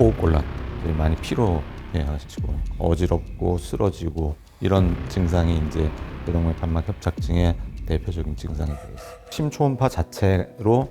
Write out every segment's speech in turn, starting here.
호흡곤란들이 많이 피로해하시고 어지럽고 쓰러지고 이런 증상이 이제 대동맥 판막 협착증의 대표적인 증상이 되겠습니다. 심초음파 자체로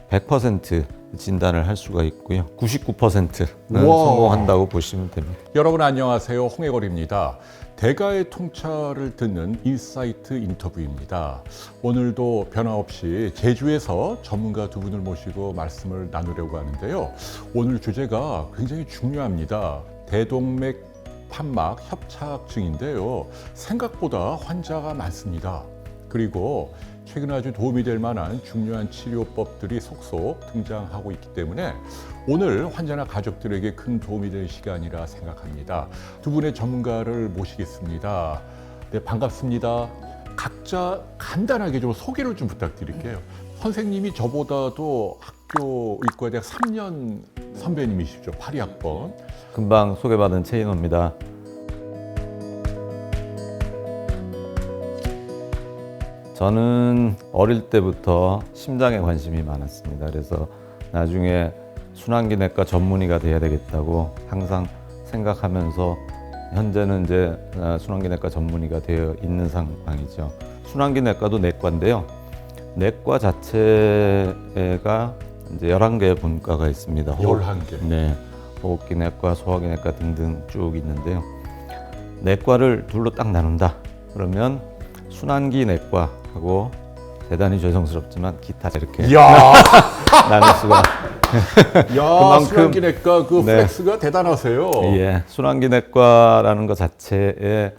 100% 진단을 할 수가 있고요. 99%는 성공한다고 보시면 됩니다. 여러분 안녕하세요. 홍해걸입니다. 대가의 통찰을 듣는 인사이트 인터뷰입니다. 오늘도 변함없이 제주에서 전문가 두 분을 모시고 말씀을 나누려고 하는데요. 오늘 주제가 굉장히 중요합니다. 대동맥 판막 협착증인데요. 생각보다 환자가 많습니다. 그리고 최근 아주 도움이 될 만한 중요한 치료법들이 속속 등장하고 있기 때문에 오늘 환자나 가족들에게 큰 도움이 될 시간이라 생각합니다. 두 분의 전문가를 모시겠습니다. 네, 반갑습니다. 각자 간단하게 좀 소개를 좀 부탁드릴게요. 선생님이 저보다도 학교 의과대학 3년 선배님이시죠. 82학번. 금방 소개받은 최인호입니다. 저는 어릴 때부터 심장에 관심이 많았습니다. 그래서 나중에 순환기내과 전문의가 돼야 되겠다고 항상 생각하면서 현재는 이제 순환기내과 전문의가 되어 있는 상황이죠. 순환기내과도 내과인데요. 내과 자체가 이제 11개의 분과가 있습니다. 11개. 네. 호흡기내과, 소화기내과 등등 쭉 있는데요. 내과를 둘로 딱 나눈다. 그러면 순환기내과하고 대단히 죄송스럽지만 기타 이렇게 나눌 수가. 야, 순환기내과 그 네. 플렉스가 대단하세요. 예, 순환기내과라는 것 자체에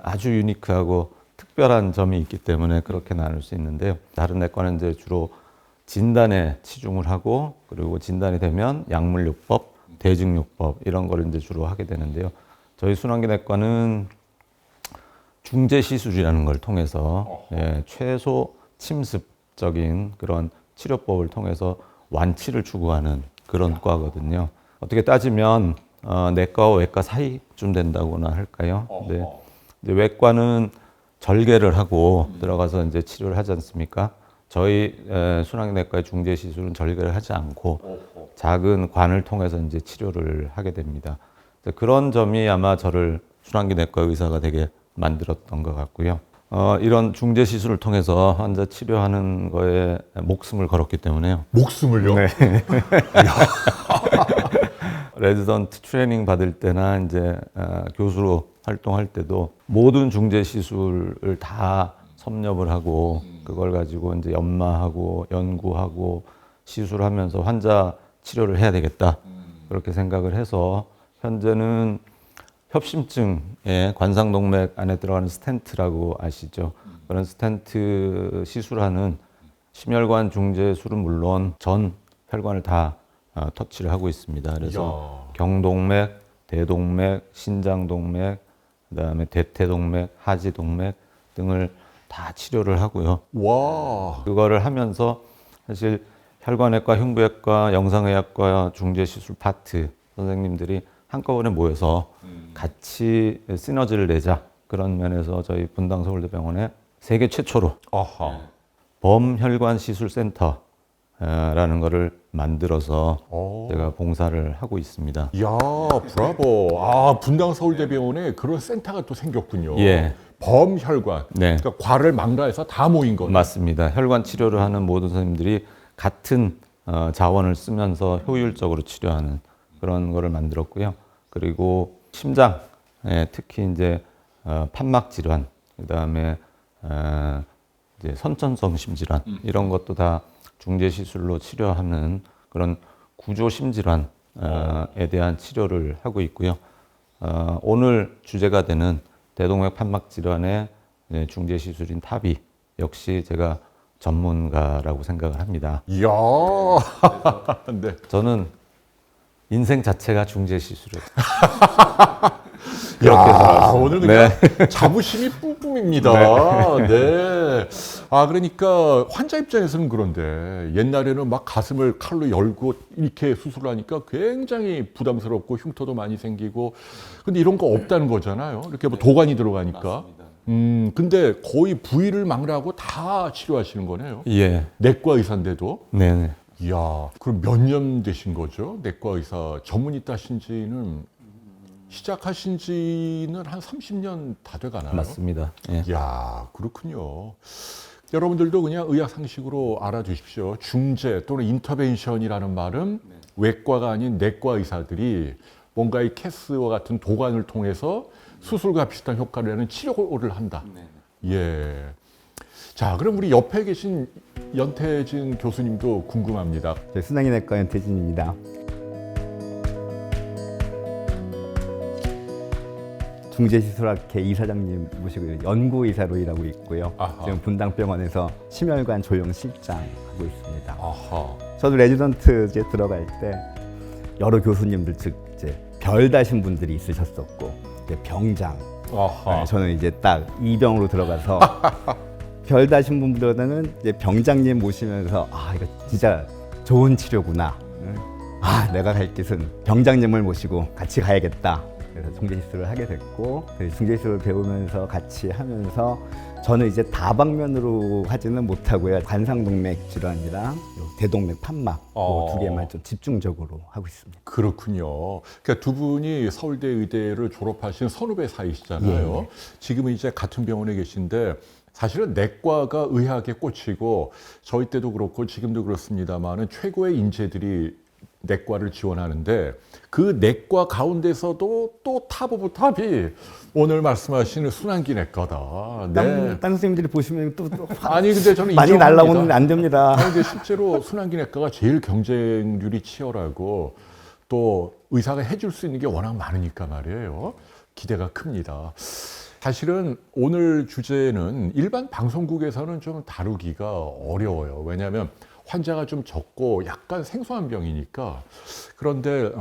아주 유니크하고 특별한 점이 있기 때문에 그렇게 나눌 수 있는데요. 다른 내과는 이제 주로 진단에 치중을 하고 그리고 진단이 되면 약물요법, 대증요법 이런 거를 이제 주로 하게 되는데요. 저희 순환기내과는 중재시술이라는 걸 통해서 최소 침습적인 그런 치료법을 통해서 완치를 추구하는 그런 과거든요. 어떻게 따지면 내과와 외과 사이쯤 된다고나 할까요? 네. 이제 외과는 절개를 하고 들어가서 이제 치료를 하지 않습니까? 저희 순환기내과의 중재시술은 절개를 하지 않고 작은 관을 통해서 이제 치료를 하게 됩니다. 그런 점이 아마 저를 순환기내과 의사가 되게 만들었던 것 같고요. 이런 중재 시술을 통해서 환자 치료하는 거에 목숨을 걸었기 때문에요. 목숨을요? 네. 레지던트 트레이닝 받을 때나 이제 교수로 활동할 때도 모든 중재 시술을 다 섭렵을 하고 그걸 가지고 이제 연마하고 연구하고 시술하면서 환자 치료를 해야 되겠다 그렇게 생각을 해서 현재는 협심증에 관상동맥 안에 들어가는 스텐트라고 아시죠? 그런 스텐트 시술하는 심혈관 중재술은 물론 전 혈관을 다 터치를 하고 있습니다. 그래서 경동맥, 대동맥, 신장동맥, 그다음에 대퇴동맥, 하지동맥 등을 다 치료를 하고요. 와. 그거를 하면서 사실 혈관외과, 흉부외과, 영상의학과 중재시술 파트 선생님들이 한꺼번에 모여서 같이 시너지를 내자 그런 면에서 저희 분당 서울대병원에 세계 최초로 범혈관 시술센터라는 거를 만들어서 제가 봉사를 하고 있습니다. 이야, 브라보. 아, 분당 서울대병원에 그런 센터가 또 생겼군요. 예. 범혈관. 네. 그러니까 과를 망라해서 다 모인 거예요. 맞습니다. 혈관 치료를 하는 모든 선생님들이 같은 자원을 쓰면서 효율적으로 치료하는 그런 거를 만들었고요. 그리고 심장, 특히 이제 판막 질환, 그다음에 이제 선천성 심질환 이런 것도 다 중재 시술로 치료하는 그런 구조 심질환에 대한 치료를 하고 있고요. 오늘 주제가 되는 대동맥 판막 질환의 중재 시술인 탑이 역시 제가 전문가라고 생각을 합니다. 이야. 네. 저는 인생 자체가 중재 시술이에요. 야, 오늘 그냥 자부심이 뿜뿜입니다. 네. 아, 그러니까 환자 입장에서는 그런데 옛날에는 막 가슴을 칼로 열고 이렇게 수술을 하니까 굉장히 부담스럽고 흉터도 많이 생기고 근데 이런 거 없다는 거잖아요. 이렇게 뭐 도관이 들어가니까. 맞습니다. 근데 거의 부위를 망라하고 다 치료하시는 거네요. 예. 내과 의사인데도. 네네. 이야, 그럼 몇 년 되신 거죠? 내과 의사 전문의 따신 지는 시작하신 지는 한 30년 다 돼가나요? 맞습니다. 예. 이야, 그렇군요. 여러분들도 그냥 의학 상식으로 알아두십시오. 중재 또는 인터벤션이라는 말은 외과가 아닌 내과 의사들이 뭔가 이 캐스와 같은 도관을 통해서 수술과 비슷한 효과를 내는 치료를 한다. 예. 자, 그럼 우리 옆에 계신 연태진 교수님도 궁금합니다. 저 순환기내과 연태진입니다. 중재시술학회 이사장님 모시고 연구의사로 일하고 있고요. 아하. 지금 분당병원에서 심혈관 조영 실장 하고 있습니다. 아하. 저도 레지던트 이제 들어갈 때 여러 교수님들 즉 이제 별 다신 분들이 있으셨었고 이제 병장. 아하. 네, 저는 이제 딱 이병으로 들어가서 별 다신 분들보다는 이제 병장님 모시면서 아 이거 진짜 좋은 치료구나. 아 내가 갈 길은 병장님을 모시고 같이 가야겠다. 그래서 중재시술을 하게 됐고 중재시술을 배우면서 같이 하면서 저는 이제 다방면으로 하지는 못하고요. 관상동맥 질환이랑 대동맥 판막 두 개만 좀 집중적으로 하고 있습니다. 그렇군요. 그러니까 두 분이 서울대 의대를 졸업하신 선후배 사이시잖아요. 예. 지금은 이제 같은 병원에 계신데 사실은 내과가 의학에 꽂히고 저희 때도 그렇고 지금도 그렇습니다만은 최고의 인재들이 내과를 지원하는데 그 내과 가운데서도 또 탑 오브 탑이 오늘 말씀하시는 순환기내과다. 네. 딴 선생님들이 보시면 또 아니 근데 저는 많이 인정합니다. 날라오는데 안 됩니다. 아니, 근데 실제로 순환기내과가 제일 경쟁률이 치열하고 또 의사가 해줄 수 있는 게 워낙 많으니까 말이에요. 기대가 큽니다. 사실은 오늘 주제는 일반 방송국에서는 좀 다루기가 어려워요. 왜냐하면 환자가 좀 적고 약간 생소한 병이니까. 그런데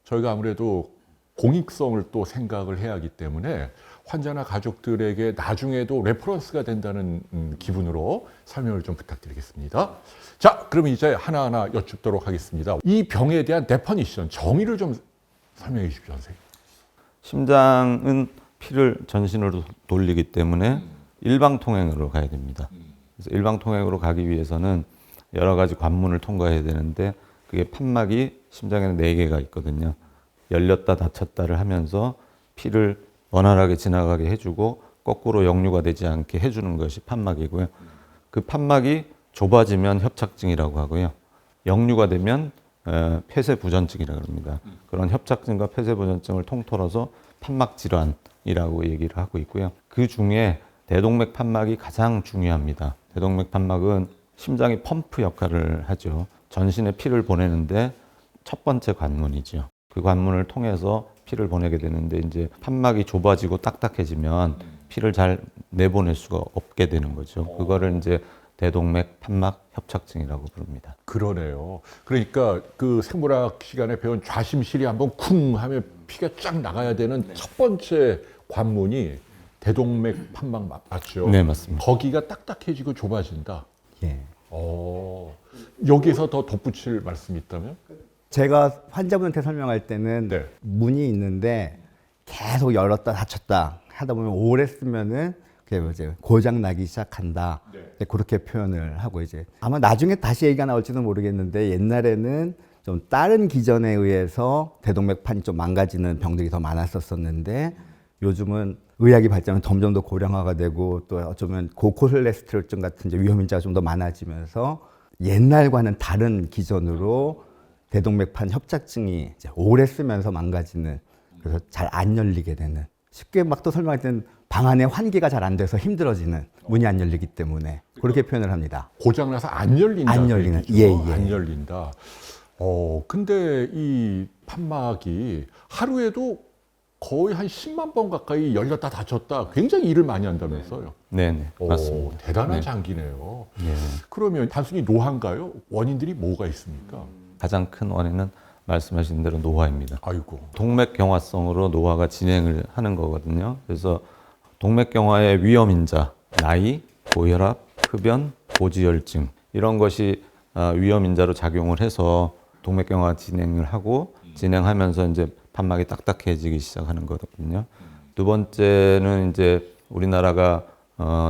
저희가 아무래도 공익성을 또 생각을 해야 하기 때문에 환자나 가족들에게 나중에도 레퍼런스가 된다는 기분으로 설명을 좀 부탁드리겠습니다. 자, 그럼 이제 하나하나 여쭙도록 하겠습니다. 이 병에 대한 데퍼니션, 정의를 좀 설명해 주십시오, 선생님. 심장은 피를 전신으로 돌리기 때문에 일방통행으로 가야 됩니다. 그래서 일방통행으로 가기 위해서는 여러 가지 관문을 통과해야 되는데 그게 판막이 심장에는 4개가 있거든요. 열렸다 닫혔다를 하면서 피를 원활하게 지나가게 해주고 거꾸로 역류가 되지 않게 해주는 것이 판막이고요. 그 판막이 좁아지면 협착증이라고 하고요. 역류가 되면 폐쇄부전증이라고 합니다. 그런 협착증과 폐쇄부전증을 통틀어서 판막질환이라고 얘기를 하고 있고요. 그 중에 대동맥 판막이 가장 중요합니다. 대동맥 판막은 심장이 펌프 역할을 하죠. 전신에 피를 보내는데 첫 번째 관문이죠. 그 관문을 통해서 피를 보내게 되는데 이제 판막이 좁아지고 딱딱해지면 피를 잘 내보낼 수가 없게 되는 거죠. 그거를 이제 대동맥 판막 협착증이라고 부릅니다. 그러네요. 그러니까 그 생물학 시간에 배운 좌심실이 한번 쿵 하면 피가 쫙 나가야 되는 첫 번째 관문이 대동맥 판막 맞죠? 네, 맞습니다. 거기가 딱딱해지고 좁아진다. 예. 여기서 더 덧붙일 말씀이 있다면? 제가 환자분한테 설명할 때는 네. 문이 있는데 계속 열었다 닫혔다 하다 보면 오래 쓰면은 그게 이제 고장 나기 시작한다. 네. 그렇게 표현을 하고 이제 아마 나중에 다시 얘기가 나올지는 모르겠는데 옛날에는 좀 다른 기전에 의해서 대동맥판이 좀 망가지는 병들이 더 많았었는데 요즘은 의학이 발전하면 점점 더 고령화가 되고 또 어쩌면 고콜레스테롤증 같은 이제 위험 인자가 좀 더 많아지면서 옛날과는 다른 기전으로 대동맥판 협착증이 이제 오래 쓰면서 망가지는 그래서 잘 안 열리게 되는 쉽게 막 또 설명할 때는 방 안에 환기가 잘 안 돼서 힘들어지는 문이 안 열리기 때문에 그렇게 표현을 합니다. 고장나서 안 열린다. 안 열리는, 얘기죠. 예, 예. 안 열린다. 근데 이 판막이 하루에도 거의 한 10만 번 가까이 열렸다 닫혔다 굉장히 일을 많이 한다면서요. 네, 맞습니다. 대단한 네. 장기네요. 네. 그러면 단순히 노화인가요? 원인들이 뭐가 있습니까? 가장 큰 원인은 말씀하신 대로 노화입니다. 아이고. 동맥경화성으로 노화가 진행을 하는 거거든요. 그래서 동맥경화의 위험인자, 나이, 고혈압, 흡연, 고지혈증 이런 것이 위험인자로 작용을 해서 동맥경화 진행을 하고 진행하면서 이제 판막이 딱딱해지기 시작하는 거거든요. 두 번째는 이제 우리나라가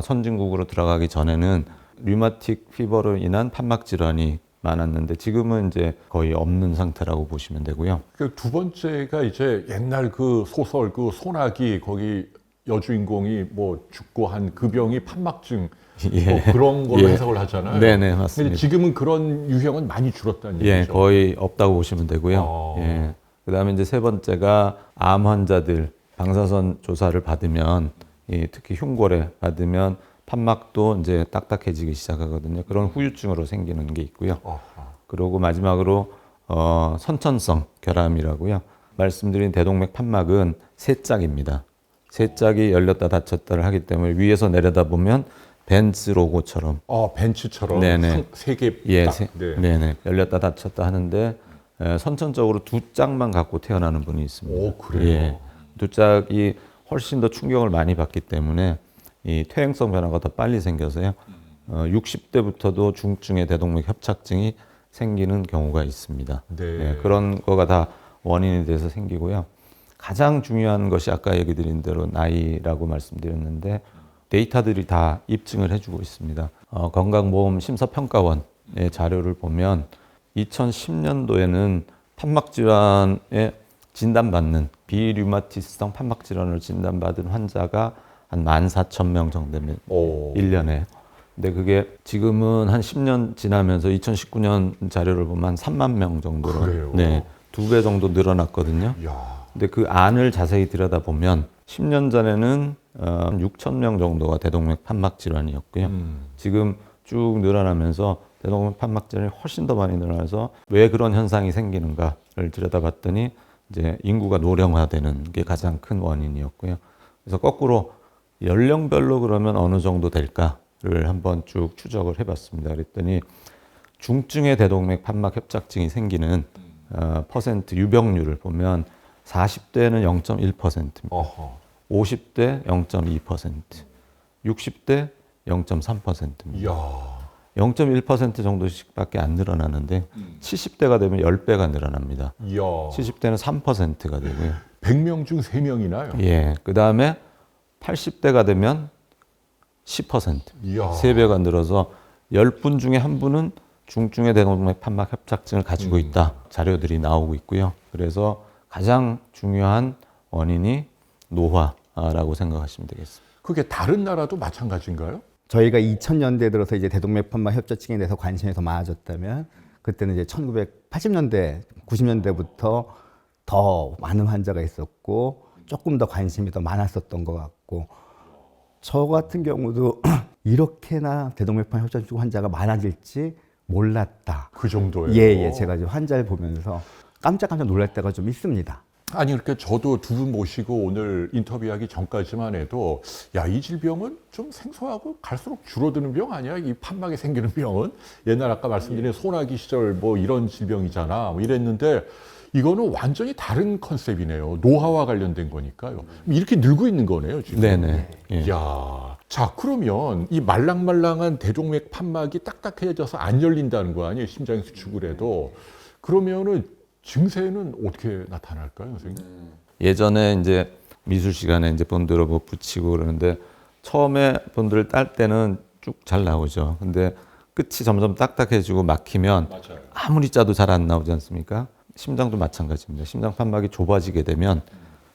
선진국으로 들어가기 전에는 류마틱 피버로 인한 판막 질환이 많았는데 지금은 이제 거의 없는 상태라고 보시면 되고요. 그 두 번째가 이제 옛날 그 소설 그 소나기 거기 여주인공이 뭐 죽고 한 그 병이 판막증 예. 뭐 그런 걸로 예. 해석을 하잖아요. 네네, 근데 맞습니다. 지금은 그런 유형은 많이 줄었다는 예, 얘기죠. 거의 없다고 보시면 되고요. 어. 예. 그다음에 이제 세 번째가 암 환자들 방사선 조사를 받으면 특히 흉골에 받으면 판막도 이제 딱딱해지기 시작하거든요. 그런 후유증으로 생기는 게 있고요. 그리고 마지막으로 선천성 결함이라고요. 말씀드린 대동맥 판막은 세 짝입니다. 세 짝이 열렸다 닫혔다를 하기 때문에 위에서 내려다보면 벤츠 로고처럼 벤츠처럼 네네. 세개 예, 딱. 네. 네네 열렸다 닫혔다 하는데 선천적으로 두 짝만 갖고 태어나는 분이 있습니다. 오, 그래요? 예, 두 짝이 훨씬 더 충격을 많이 받기 때문에 이 퇴행성 변화가 더 빨리 생겨서요. 60대부터도 중증의 대동맥 협착증이 생기는 경우가 있습니다. 네. 예, 그런 거가 다 원인이 돼서 생기고요. 가장 중요한 것이 아까 얘기 드린 대로 나이라고 말씀드렸는데 데이터들이 다 입증을 해주고 있습니다. 건강보험 심사평가원의 자료를 보면 2010년도에는 판막질환에 진단받는 비류마티스성 판막질환을 진단받은 환자가 한 14,000명 정도 됩니다. 1년에. 근데 그게 지금은 한 10년 지나면서 2019년 자료를 보면 한 3만 명 정도로 그래요? 네, 2배 정도 늘어났거든요. 이야. 근데 그 안을 자세히 들여다보면 10년 전에는 6,000명 정도가 대동맥 판막 질환이었고요. 지금 쭉 늘어나면서 대동맥 판막 질환이 훨씬 더 많이 늘어나서 왜 그런 현상이 생기는가를 들여다봤더니 이제 인구가 노령화되는 게 가장 큰 원인이었고요. 그래서 거꾸로 연령별로 그러면 어느 정도 될까를 한번 쭉 추적을 해봤습니다. 그랬더니 중증의 대동맥 판막 협착증이 생기는 퍼센트 유병률을 보면 40대는 0.1%입니다. 50대 0.2%, 60대 0.3%입니다. 이야. 0.1% 정도씩밖에 안 늘어나는데 70대가 되면 10배가 늘어납니다. 이야. 70대는 3%가 되고요. 100명 중 3명이나요? 예, 그 다음에 80대가 되면 10%, 이야. 3배가 늘어서 10분 중에 한 분은 중증의 대동맥 판막 협착증을 가지고 있다. 자료들이 나오고 있고요. 그래서 가장 중요한 원인이 노화라고 생각하시면 되겠습니다. 그게 다른 나라도 마찬가지인가요? 저희가 2000년대 들어서 이제 대동맥 판막 협착증에 대해서 관심이 더 많아졌다면 그때는 이제 1980년대, 90년대부터 더 많은 환자가 있었고 조금 더 관심이 더 많았었던 것 같고 저 같은 경우도 이렇게나 대동맥 판막 협착증 환자가 많아질지 몰랐다. 그 정도예요? 예, 제가 이제 환자를 보면서 깜짝깜짝 놀랄 때가 좀 있습니다. 아니 그렇게 저도 두 분 모시고 오늘 인터뷰하기 전까지만 해도 야, 이 질병은 좀 생소하고 갈수록 줄어드는 병 아니야? 이 판막에 생기는 병은 옛날 아까 말씀드린 소나기 시절 뭐 이런 질병이잖아 뭐 이랬는데 이거는 완전히 다른 컨셉이네요. 노화와 관련된 거니까요. 이렇게 늘고 있는 거네요 지금. 네네. 예. 이야. 자, 그러면 이 말랑말랑한 대동맥 판막이 딱딱해져서 안 열린다는 거 아니에요? 심장 수축을 해도. 그러면은 증세는 어떻게 나타날까요, 선생님? 예전에 이제 미술 시간에 이제 본드로 뭐 붙이고 그러는데 처음에 본드를 딸 때는 쭉 잘 나오죠. 근데 끝이 점점 딱딱해지고 막히면 맞아요. 아무리 짜도 잘 안 나오지 않습니까? 심장도 마찬가지입니다. 심장 판막이 좁아지게 되면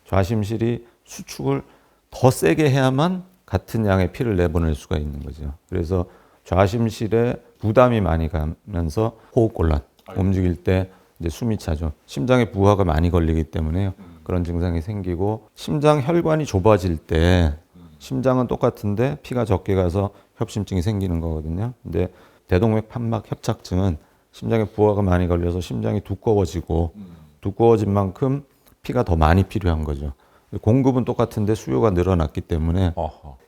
좌심실이 수축을 더 세게 해야만 같은 양의 피를 내보낼 수가 있는 거죠. 그래서 좌심실에 부담이 많이 가면서 호흡곤란, 움직일 때 이제 숨이 차죠. 심장에 부하가 많이 걸리기 때문에요. 그런 증상이 생기고 심장 혈관이 좁아질 때 심장은 똑같은데 피가 적게 가서 협심증이 생기는 거거든요. 근데 대동맥 판막 협착증은 심장에 부하가 많이 걸려서 심장이 두꺼워지고 두꺼워진 만큼 피가 더 많이 필요한 거죠. 공급은 똑같은데 수요가 늘어났기 때문에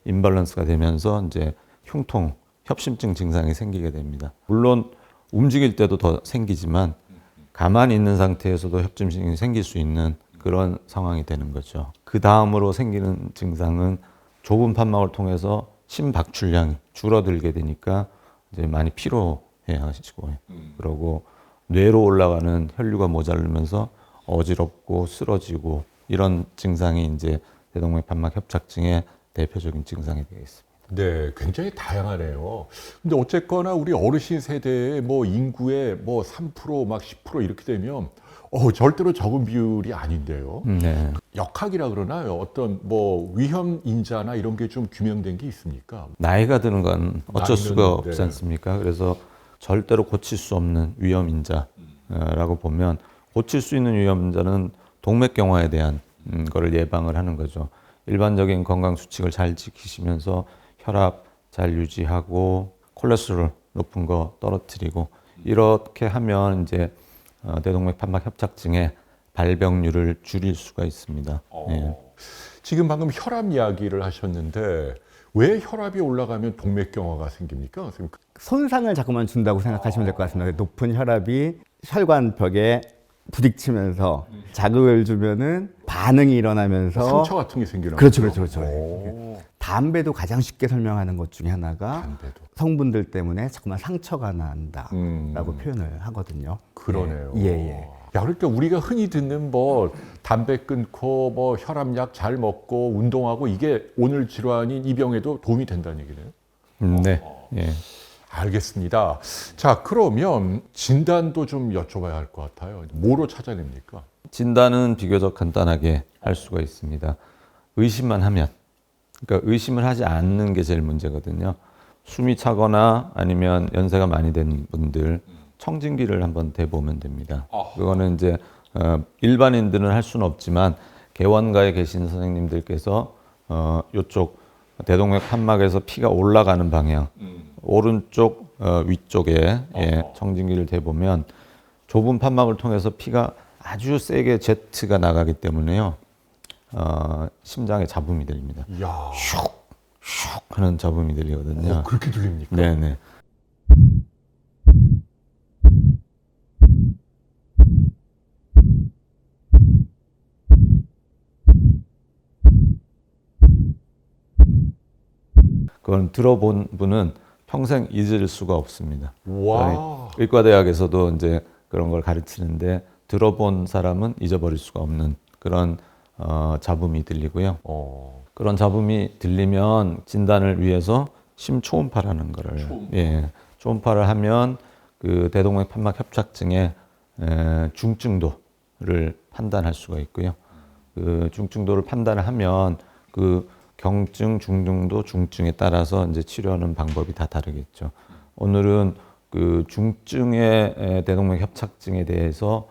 임밸런스가 되면서 이제 흉통, 협심증 증상이 생기게 됩니다. 물론 움직일 때도 더 생기지만 가만히 있는 상태에서도 협심증이 생길 수 있는 그런 상황이 되는 거죠. 그 다음으로 생기는 증상은 좁은 판막을 통해서 심박출량이 줄어들게 되니까 이제 많이 피로해 하시고 그러고 뇌로 올라가는 혈류가 모자르면서 어지럽고 쓰러지고 이런 증상이 이제 대동맥 판막 협착증의 대표적인 증상이 되겠습니다. 네, 굉장히 다양하네요. 근데 어쨌거나 우리 어르신 세대의 뭐 인구의 뭐 3%막 10% 이렇게 되면 절대로 적은 비율이 아닌데요. 네. 역학이라 그러나요? 어떤 뭐 위험 인자나 이런 게 좀 규명된 게 있습니까? 나이가 드는 건 어쩔 나이는, 수가 없지 네. 않습니까? 그래서 절대로 고칠 수 없는 위험 인자라고 보면 고칠 수 있는 위험 인자는 동맥경화에 대한 거를 예방을 하는 거죠. 일반적인 건강 수칙을 잘 지키시면서 혈압 잘 유지하고 콜레스테롤 높은 거 떨어뜨리고 이렇게 하면 이제 대동맥 판막 협착증의 발병률을 줄일 수가 있습니다. 예. 지금 방금 혈압 이야기를 하셨는데 왜 혈압이 올라가면 동맥경화가 생깁니까? 선생님? 손상을 자꾸만 준다고 생각하시면 될 것 같습니다. 높은 혈압이 혈관벽에 부딪히면서 자극을 주면은 반응이 일어나면서 상처 같은 게 생기는 그렇죠, 거죠? 그렇죠, 그렇죠. 담배도 가장 쉽게 설명하는 것 중에 하나가 담배도. 성분들 때문에 자꾸만 상처가 난다라고 표현을 하거든요. 그러네요. 예, 예. 야, 그러니까 우리가 흔히 듣는 뭐 담배 끊고 뭐 혈압약 잘 먹고 운동하고 이게 오늘 질환인 이 병에도 도움이 된다는 얘기네요. 네. 예. 알겠습니다. 자, 그러면 진단도 좀 여쭤봐야 할 것 같아요. 뭐로 찾아냅니까? 진단은 비교적 간단하게 할 수가 있습니다. 의심만 하면, 그러니까 의심을 하지 않는 게 제일 문제거든요. 숨이 차거나 아니면 연세가 많이 된 분들 청진기를 한번 대보면 됩니다. 그거는 이제 일반인들은 할 수는 없지만 개원가에 계신 선생님들께서 이쪽 대동맥 판막에서 피가 올라가는 방향, 오른쪽 위쪽에 청진기를 대보면 좁은 판막을 통해서 피가 아주 세게 제트가 나가기 때문에요. 심장에 잡음이 들립니다. 이야, 슉 하는 잡음이 들리거든요. 그렇게 들립니까? 네네. 그건 들어본 분은 평생 잊을 수가 없습니다. 와. 의과대학에서도 이제 그런 걸 가르치는데 들어본 사람은 잊어버릴 수가 없는 그런 잡음이 들리고요. 그런 잡음이 들리면 진단을 위해서 심초음파라는 거를 초음파를 하면 그 대동맥 판막 협착증의 중증도를 판단할 수가 있고요. 그 중증도를 판단을 하면 그 경증, 중증도, 중증에 따라서 이제 치료하는 방법이 다 다르겠죠. 오늘은 그 중증의 대동맥 협착증에 대해서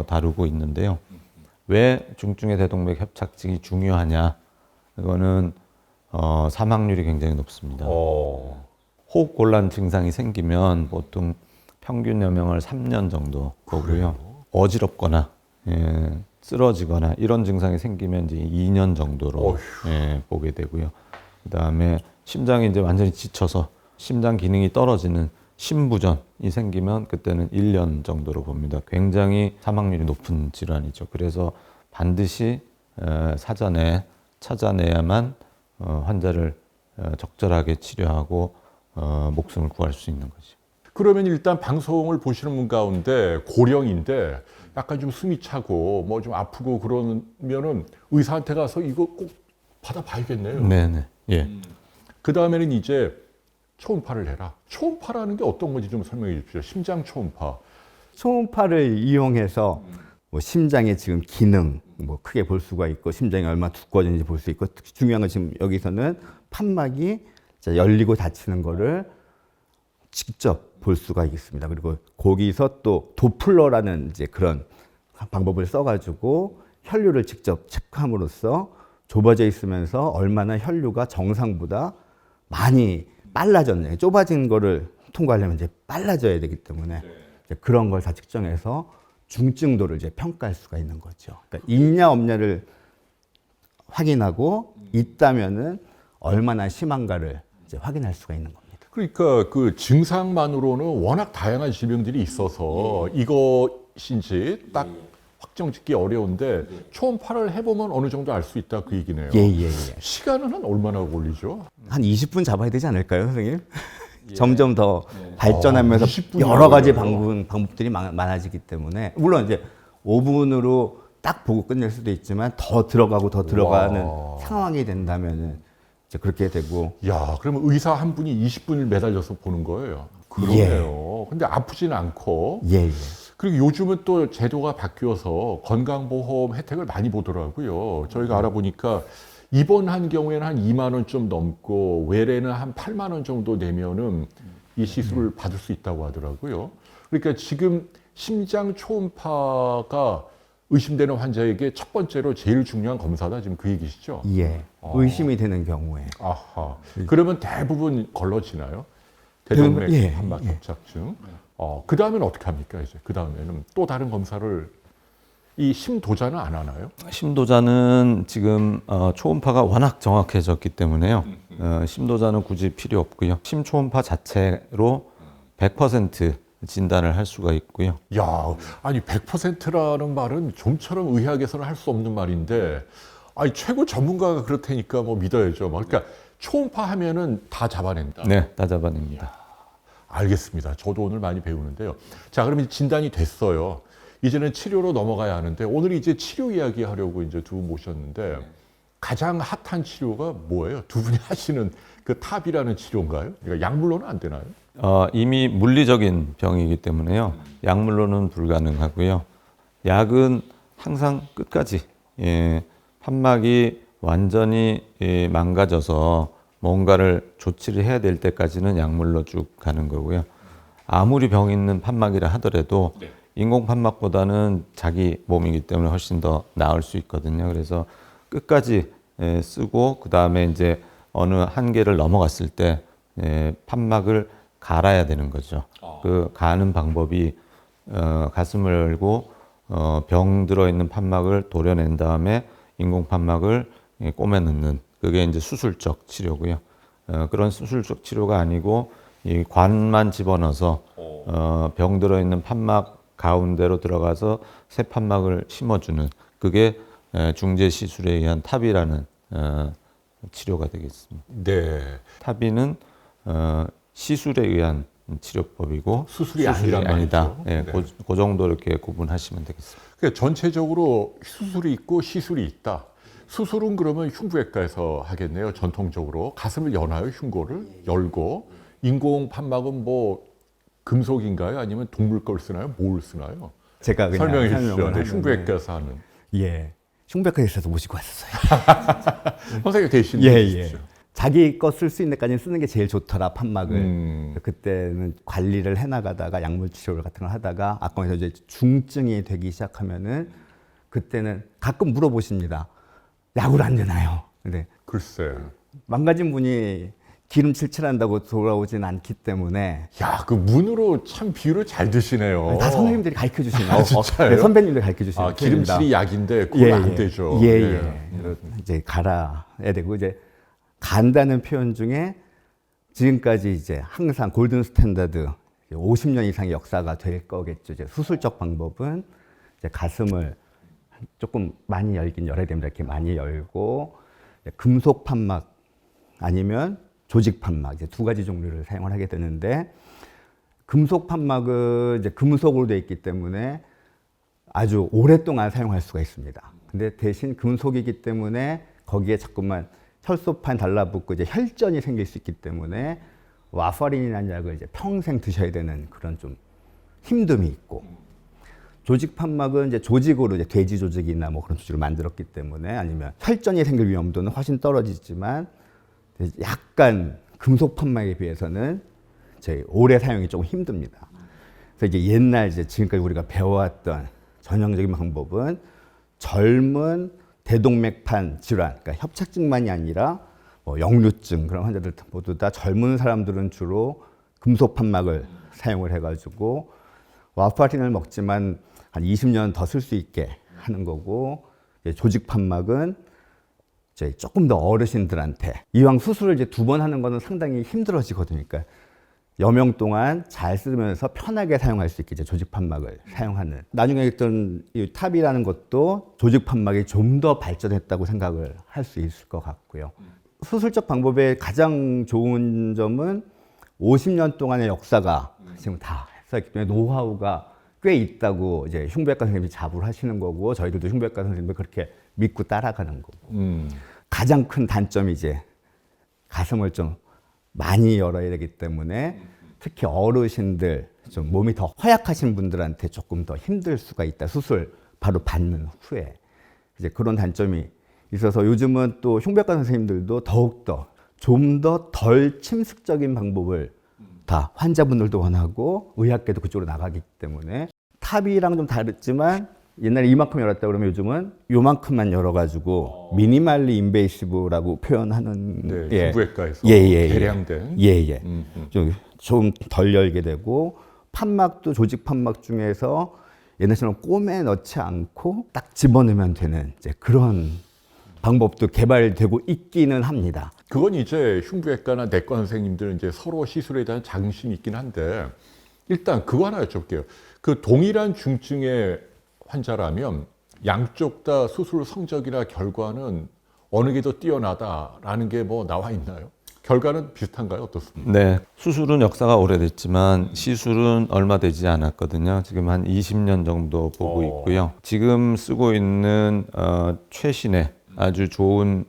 다루고 있는데요. 왜 중증의 대동맥 협착증이 중요하냐? 이거는 사망률이 굉장히 높습니다. 호흡 곤란 증상이 생기면 보통 평균 여명을 3년 정도 보고요. 어지럽거나 쓰러지거나 이런 증상이 생기면 이제 2년 정도로 보게 되고요. 그다음에 심장이 이제 완전히 지쳐서 심장 기능이 떨어지는 심부전이 생기면 그때는 1년 정도로 봅니다. 굉장히 사망률이 높은 질환이죠. 그래서 반드시 사전에 찾아내야만 환자를 적절하게 치료하고 목숨을 구할 수 있는 거죠. 그러면 일단 방송을 보시는 분 가운데 고령인데 약간 좀 숨이 차고 뭐 좀 아프고 그러면은 의사한테 가서 이거 꼭 받아봐야겠네요. 네네. 예. 그 다음에는 이제 초음파를 해라. 초음파라는 게 어떤 건지 좀 설명해 주십시오. 심장 초음파. 초음파를 이용해서 뭐 심장의 지금 기능 뭐 크게 볼 수가 있고 심장이 얼마나 두꺼워졌는지 볼 수 있고 중요한 건 지금 여기서는 판막이 열리고 닫히는 거를 직접 볼 수가 있습니다. 그리고 거기서 또 도플러라는 이제 그런 방법을 써가지고 혈류를 직접 체크함으로써 좁아져 있으면서 얼마나 혈류가 정상보다 많이 빨라졌네. 좁아진 거를 통과하려면 이제 빨라져야 되기 때문에 이제 그런 걸 다 측정해서 중증도를 이제 평가할 수가 있는 거죠. 그러니까 있냐 없냐를 확인하고 있다면은 얼마나 심한가를 이제 확인할 수가 있는 겁니다. 그러니까 그 증상만으로는 워낙 다양한 질병들이 있어서 이것인지 딱 확정짓기 어려운데 초음파를 해보면 어느 정도 알 수 있다 그 얘기네요. 예. 시간은 한 얼마나 걸리죠? 한 20분 잡아야 되지 않을까요, 선생님? 점점 더 발전하면서 20분이 여러 가지 걸려요? 방법들이 많아지기 때문에 물론 이제 5분으로 딱 보고 끝낼 수도 있지만 더 들어가고 더 들어가는 상황이 된다면은 이제 그렇게 되고. 야, 그러면 의사 한 분이 20분을 매달려서 보는 거예요. 그러네요. 근데 아프진 않고. 예, 예. 그리고 요즘은 또 제도가 바뀌어서 건강보험 혜택을 많이 보더라고요. 저희가 알아보니까 입원한 경우에는 한 2만 원 좀 넘고 외래는 한 8만 원 정도 내면은 이 시술을 받을 수 있다고 하더라고요. 그러니까 지금 심장 초음파가 의심되는 환자에게 첫 번째로 제일 중요한 검사다, 지금 그 얘기시죠? 예. 의심이 되는 경우에. 아하. 그러면 대부분 걸러지나요? 대동맥 예, 판막 예. 협착증. 그 다음에는 어떻게 합니까? 이제 그 다음에는 또 다른 검사를 이 심도자는 안 하나요? 심도자는 지금 초음파가 워낙 정확해졌기 때문에요. 심도자는 굳이 필요 없고요. 심초음파 자체로 100% 진단을 할 수가 있고요. 야, 아니 100%라는 말은 좀처럼 의학에서는 할 수 없는 말인데, 아니 최고 전문가가 그렇다니까 뭐 믿어야죠. 그러니까 초음파 하면은 다 잡아낸다. 네, 다 잡아냅니다. 알겠습니다. 저도 오늘 많이 배우는데요. 자, 그러면 진단이 됐어요. 이제는 치료로 넘어가야 하는데, 오늘 이제 치료 이야기 하려고 이제 두 분 모셨는데, 가장 핫한 치료가 뭐예요? 두 분이 하시는 그 탑이라는 치료인가요? 그러니까 약물로는 안 되나요? 이미 물리적인 병이기 때문에요. 약물로는 불가능하고요. 약은 항상 끝까지 판막이 완전히 망가져서 뭔가를 조치를 해야 될 때까지는 약물로 쭉 가는 거고요. 아무리 병 있는 판막이라 하더라도 인공 판막보다는 자기 몸이기 때문에 훨씬 더 나을 수 있거든요. 그래서 끝까지 쓰고 그 다음에 이제 어느 한계를 넘어갔을 때 판막을 갈아야 되는 거죠. 그 가는 방법이 가슴을 열고 병 들어 있는 판막을 도려낸 다음에 인공 판막을 꼬매 넣는, 그게 이제 수술적 치료고요. 그런 수술적 치료가 아니고 이 관만 집어넣어서 병 들어 있는 판막 가운데로 들어가서 새 판막을 심어주는, 그게 중재 시술에 의한 탑이라는 치료가 되겠습니다. 네. 탑이는 시술에 의한 치료법이고 수술이 아니란 아니다. 말이죠. 예, 네. 그 정도 이렇게 구분하시면 되겠습니다. 그러니까 전체적으로 수술이 있고 시술이 있다. 수술은 그러면 흉부외과에서 하겠네요. 전통적으로 가슴을 여나요, 흉고를 열고. 인공 판막은 뭐 금속인가요? 아니면 동물 걸 쓰나요? 뭘 쓰나요? 제가 그냥 설명해 주시죠. 설명을 네, 하면은, 흉부외과에서 하는. 예. 흉부외과에서 모시고 왔었어요. 선생님 대신 예, 해주십시오. 자기 거 쓸 수 있는 데까지는 쓰는 게 제일 좋더라, 판막을. 음. 그때는 관리를 해나가다가 약물 치료를 같은 걸 하다가 아까에서 이제 중증이 되기 시작하면은 그때는 가끔 물어보십니다. 약으로 안 되나요? 근데 글쎄. 망가진 분이 기름 칠칠한다고 돌아오진 않기 때문에 야, 그 문으로 참 비유를 잘 드시네요. 다 선생님들이 가르쳐 주시는 아, 진짜요? 선배님들이 가르쳐 주시는 아, 기름칠이 약인데 그건 예, 안 예. 되죠. 예, 네. 예. 그래서 이제 갈아야 되고 이제 간다는 표현 중에 지금까지 이제 항상 골든 스탠다드 50년 이상의 역사가 될 거겠죠. 이제 수술적 방법은 이제 가슴을 조금 많이 열긴 열어야 됩니다. 이렇게 많이 열고 금속 판막 아니면 조직 판막 이제 두 가지 종류를 사용을 하게 되는데, 금속 판막은 이제 금속으로 되어 있기 때문에 아주 오랫동안 사용할 수가 있습니다. 근데 대신 금속이기 때문에 거기에 자꾸만 혈소판 달라붙고 이제 혈전이 생길 수 있기 때문에 와파린이라는 약을 이제 평생 드셔야 되는 그런 좀 힘듦이 있고, 조직 판막은 이제 조직으로 이제 돼지 조직이나 뭐 그런 조직을 만들었기 때문에 아니면 혈전이 생길 위험도는 훨씬 떨어지지만 약간 금속 판막에 비해서는 이제 오래 사용이 조금 힘듭니다. 그래서 이제 옛날 이제 지금까지 우리가 배워왔던 전형적인 방법은 젊은 대동맥판 질환, 그러니까 협착증만이 아니라 뭐 역류증 그런 환자들 모두 다 젊은 사람들은 주로 금속 판막을 사용을 해가지고 와파린을 먹지만 한 20년 더 쓸 수 있게 하는 거고, 이제 조직 판막은 이제 조금 더 어르신들한테 이왕 수술을 이제 2번 하는 거는 상당히 힘들어지거든요. 그러니까 여명 동안 잘 쓰면서 편하게 사용할 수 있게 이제 조직 판막을 사용하는. 나중에 했던 이 탑이라는 것도 조직 판막이 좀 더 발전했다고 생각을 할 수 있을 것 같고요. 수술적 방법의 가장 좋은 점은 50년 동안의 역사가 지금 다 했었기 때문에 노하우가 꽤 있다고 이제 흉부외과 선생님이 자부를 하시는 거고, 저희들도 흉부외과 선생님을 그렇게 믿고 따라가는 거고. 가장 큰 단점이 이제 가슴을 좀 많이 열어야 되기 때문에 특히 어르신들 좀 몸이 더 허약하신 분들한테 조금 더 힘들 수가 있다. 수술 바로 받는 후에 이제 그런 단점이 있어서 요즘은 또 흉부외과 선생님들도 더욱더 좀 더 덜 침습적인 방법을 다 환자분들도 원하고 의학계도 그쪽으로 나가기 때문에 탑이랑 좀 다르지만 옛날에 이만큼 열었다 그러면 요즘은 요만큼만 열어가지고 미니멀리 인베이시브라고 표현하는 네, 흉부외과에서 예. 개량된. 예예 좀 덜 열게 되고 판막도 조직 판막 중에서 옛날처럼 꼬매 넣지 않고 딱 집어넣으면 되는 이제 그런 방법도 개발되고 있기는 합니다. 그건 이제 흉부외과나 내과 선생님들 이제 서로 시술에 대한 자긍심이 있긴 한데 일단 그거 하나 여쭤볼게요. 그 동일한 중증의 환자라면 양쪽 다 수술 성적이나 결과는 어느 게 더 뛰어나다라는 게 뭐 나와 있나요? 결과는 비슷한가요? 어떻습니까? 네, 수술은 역사가 오래됐지만 시술은 얼마 되지 않았거든요. 지금 한 20년 정도 보고 있고요. 지금 쓰고 있는 최신의 아주 좋은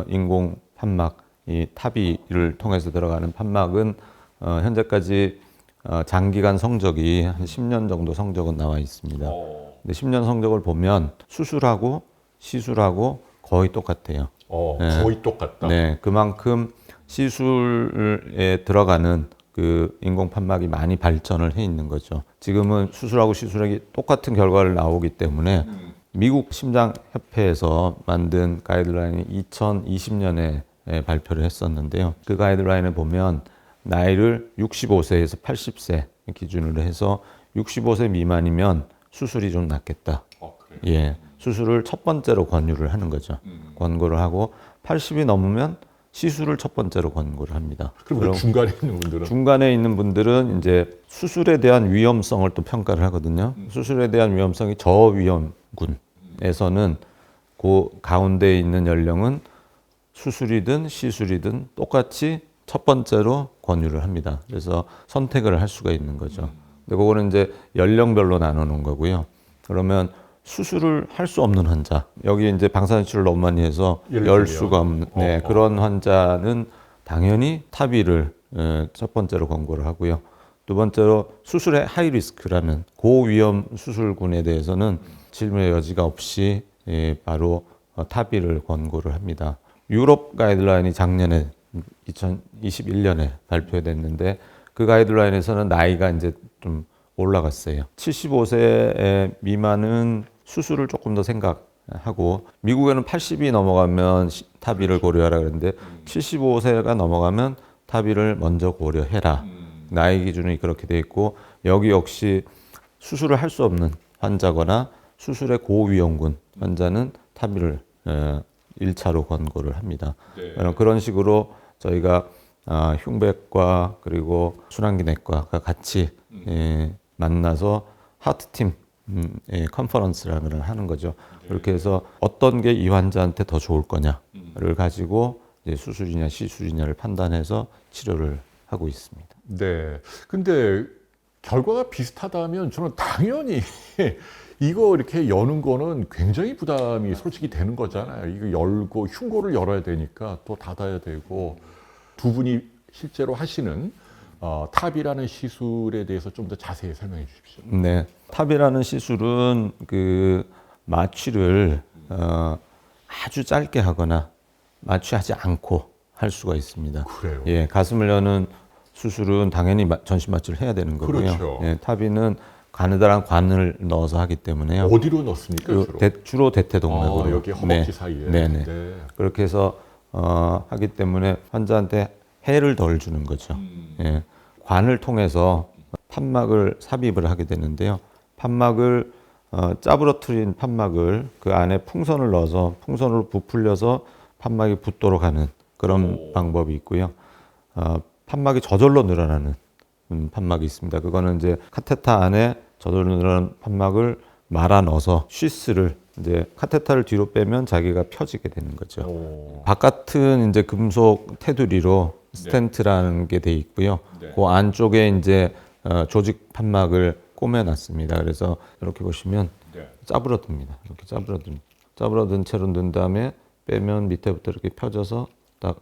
인공 판막, 이 타비를 통해서 들어가는 판막은 현재까지 장기간 성적이 한 10년 정도 성적은 나와 있습니다. 근데 10년 성적을 보면 수술하고 시술하고 거의 똑같아요. 거의 똑같다. 네, 그만큼 시술에 들어가는 그 인공 판막이 많이 발전을 해 있는 거죠. 지금은 수술하고 시술하기 똑같은 결과를 나오기 때문에 미국 심장협회에서 만든 가이드라인이 2020년에 발표를 했었는데요. 그 가이드라인을 보면 나이를 65세에서 80세 기준으로 해서 65세 미만이면 수술이 좀 낫겠다. 예, 수술을 첫 번째로 권유를 하는 거죠. 권고를 하고 80이 넘으면 시술을 첫 번째로 권고를 합니다. 그럼 그 중간에 있는 분들은? 중간에 있는 분들은 이제 수술에 대한 위험성을 또 평가를 하거든요. 수술에 대한 위험성이 저위험군에서는 그 가운데 있는 연령은 수술이든 시술이든 똑같이 첫 번째로 권유를 합니다. 그래서 선택을 할 수가 있는 거죠. 근데 그거는 이제 연령별로 나누는 거고요. 그러면 수술을 할 수 없는 환자, 여기 이제 방사선치료를 너무 많이 해서 열 수가 없는 그런 환자는 당연히 타비를 첫 번째로 권고를 하고요. 두 번째로 수술의 하이리스크라는 고위험 수술군에 대해서는 질문의 여지가 없이 바로 타비를 권고를 합니다. 유럽 가이드라인이 작년에 2021년에 발표됐는데 그 가이드라인에서는 나이가 이제 좀 올라갔어요. 75세 미만은 수술을 조금 더 생각하고 미국에는 80이 넘어가면 타비를 고려하라 그러는데 75세가 넘어가면 타비를 먼저 고려해라. 나이 기준이 그렇게 돼 있고 여기 역시 수술을 할 수 없는 환자거나 수술의 고위험군 환자는 타비를 1차로 권고를 합니다. 그런 식으로 저희가 흉부외과 그리고 순환기내과가 같이 만나서 하트팀 컨퍼런스라는 걸 하는 거죠. 그렇게 해서 어떤 게 이 환자한테 더 좋을 거냐를 가지고 이제 수술이냐 시술이냐를 판단해서 치료를 하고 있습니다. 네. 근데 결과가 비슷하다면 저는 당연히 이거 이렇게 여는 거는 굉장히 부담이 솔직히 되는 거잖아요. 이거 열고 흉고를 열어야 되니까 또 닫아야 되고 두 분이 실제로 하시는 탑이라는 시술에 대해서 좀 더 자세히 설명해 주십시오. 네, 탑이라는 시술은 그 마취를 아주 짧게 하거나 마취하지 않고 할 수가 있습니다. 그래요? 예, 가슴을 여는 수술은 당연히 전신 마취를 해야 되는 거고요. 그렇죠. 예, 타비는 가느다란 관을 넣어서 하기 때문에요. 어디로 넣습니까? 주로 대퇴동맥으로. 여기 허벅지 사이에. 네네. 네. 그렇게 해서 하기 때문에 환자한테 해를 덜 주는 거죠. 예, 관을 통해서 판막을 삽입을 하게 되는데요. 판막을 짜부러뜨린 판막을 그 안에 풍선을 넣어서 풍선으로 부풀려서 판막이 붙도록 하는 그런 방법이 있고요. 판막이 저절로 늘어나는 판막이 있습니다. 그거는 이제 카테타 안에 저절로 늘어난 판막을 말아 넣어서 쉬스를 이제 카테타를 뒤로 빼면 자기가 펴지게 되는 거죠. 바깥은 이제 금속 테두리로 스텐트라는 게 돼 있고요. 그 안쪽에 이제 조직 판막을 꼬매놨습니다. 그래서 이렇게 보시면 짜부러듭니다. 이렇게 짜부러든 채로 넣은 다음에 빼면 밑에부터 이렇게 펴져서 딱